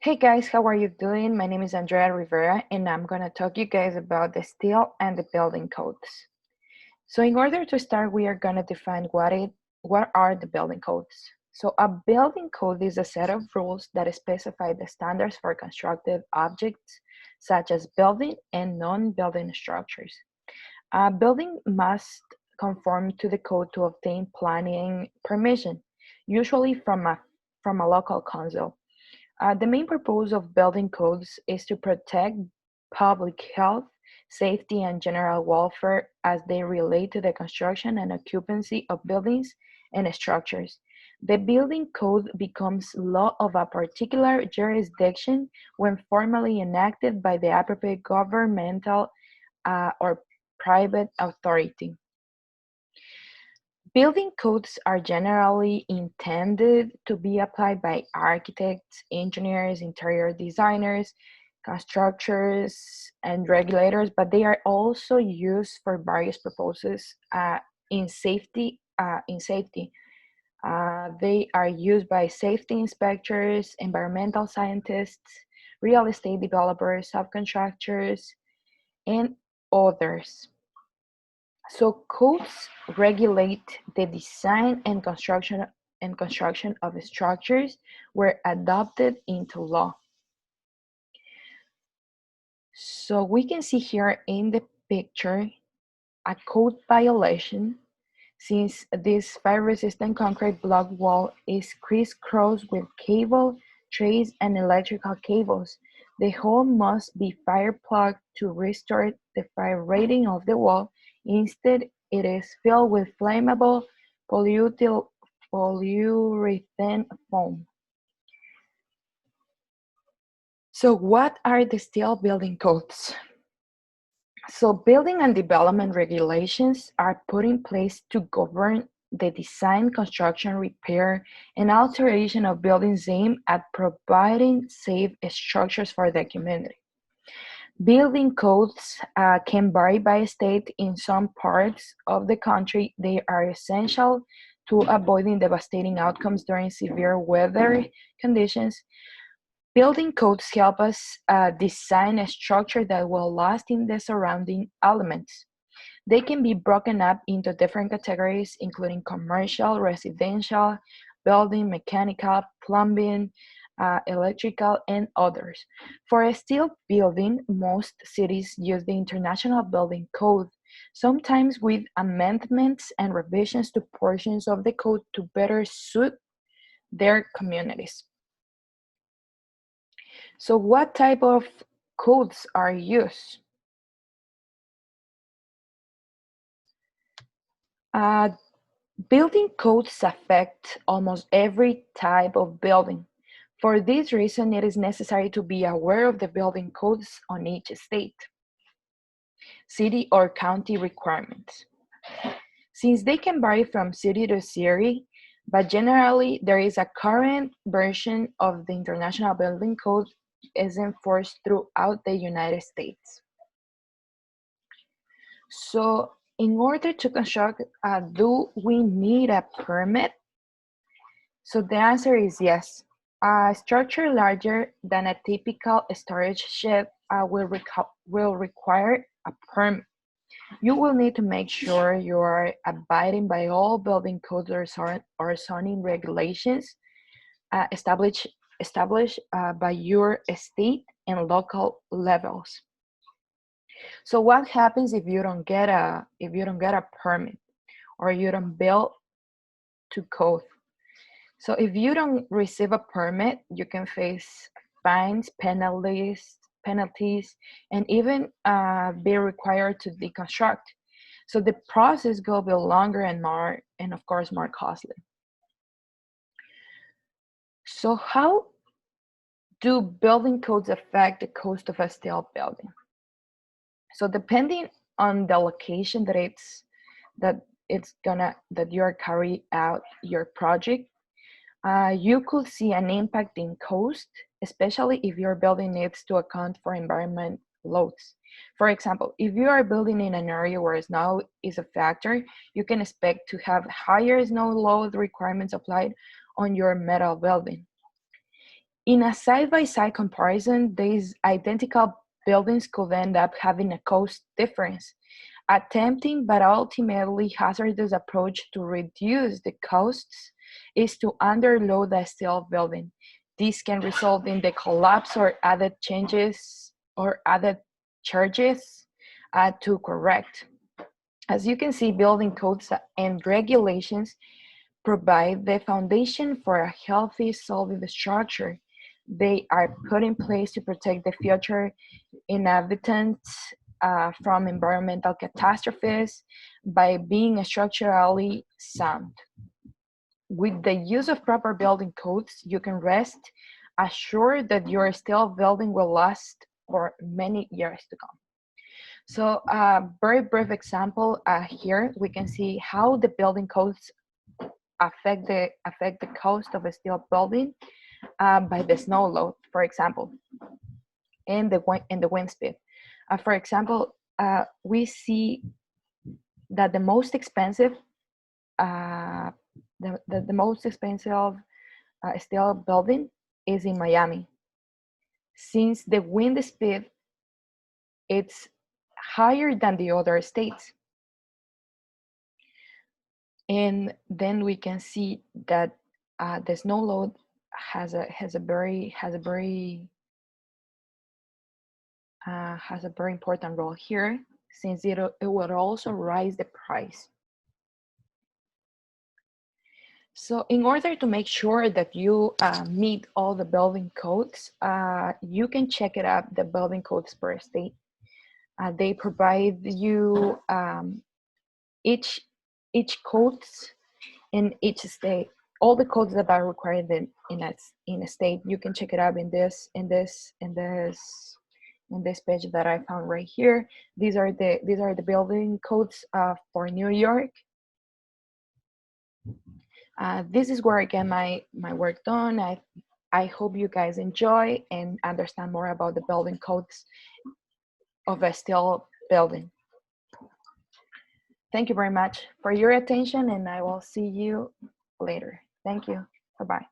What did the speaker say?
Hey guys, how are you doing? My name is Andrea Rivera and I'm going to talk you guys about the steel and the building codes. So in order to start, we are going to define what are the building codes. So a building code is a set of rules that specify the standards for constructed objects such as building and non-building structures. A building must conform to the code to obtain planning permission, usually from a local council. The main purpose of building codes is to protect public health, safety, and general welfare as they relate to the construction and occupancy of buildings and structures. The building code becomes law of a particular jurisdiction when formally enacted by the appropriate governmental or private authority. Building codes are generally intended to be applied by architects, engineers, interior designers, constructors, and regulators, but they are also used for various purposes in safety. They are used by safety inspectors, environmental scientists, real estate developers, subcontractors, and others. So codes regulate the design and construction of structures were adopted into law. So we can see here in the picture a code violation since this fire-resistant concrete block wall is crisscrossed with cable, trays, and electrical cables. The whole must be fire-plugged to restore the fire rating of the wall. Instead, it is filled with flammable polyurethane foam. So what are the steel building codes? So building and development regulations are put in place to govern the design, construction, repair, and alteration of buildings aimed at providing safe structures for the community. Building codes can vary by state. In some parts of the country, they are essential to avoiding devastating outcomes during severe weather conditions. Building codes help us design a structure that will last in the surrounding elements. They can be broken up into different categories, including commercial, residential, building, mechanical, plumbing, electrical, and others. For a steel building, most cities use the International Building Code, sometimes with amendments and revisions to portions of the code to better suit their communities. So what type of codes are used? Uh, Building codes affect almost every type of building. For this reason, it is necessary to be aware of the building codes on each state, city, or county requirements. Since they can vary from city to city, but generally there is a current version of the International Building Code is enforced throughout the United States. So in order to construct, do we need a permit? So the answer is yes. A structure larger than a typical storage shed will require a permit. You will need to make sure you are abiding by all building codes or zoning regulations established by your state and local levels. So what happens if you don't get a permit or you don't build to code? So if you don't receive a permit, you can face fines, penalties, and even be required to deconstruct. So the process will be longer and of course, more costly. So how do building codes affect the cost of a steel building? So depending on the location that you're carrying out your project, you could see an impact in cost, especially if your building needs to account for environment loads. For example, if you are building in an area where snow is a factor, you can expect to have higher snow load requirements applied on your metal building. In a side-by-side comparison, these identical buildings could end up having a cost difference. A tempting but ultimately hazardous approach to reduce the costs is to underload a steel building. This can result in the collapse or added charges to correct. As you can see, building codes and regulations provide the foundation for a healthy, solid structure. They are put in place to protect the future inhabitants from environmental catastrophes by being structurally sound. With the use of proper building codes, you can rest assured that your steel building will last for many years to come. So a very brief example here, we can see how the building codes affect the cost of a steel building by the snow load, for example, and the wind speed. For example, we see that the most expensive steel building is in Miami, since the wind speed it's higher than the other states. And then we can see that the snow load has a very important role here, since it would also raise the price. So in order to make sure that you meet all the building codes, you can check it out, the building codes per state. They provide you each codes in each state, all the codes that are required in a state. You can check it out in this page that I found right here. These are the building codes for New York. This is where I get my work done. I hope you guys enjoy and understand more about the building codes of a steel building. Thank you very much for your attention, and I will see you later. Thank you. Bye-bye.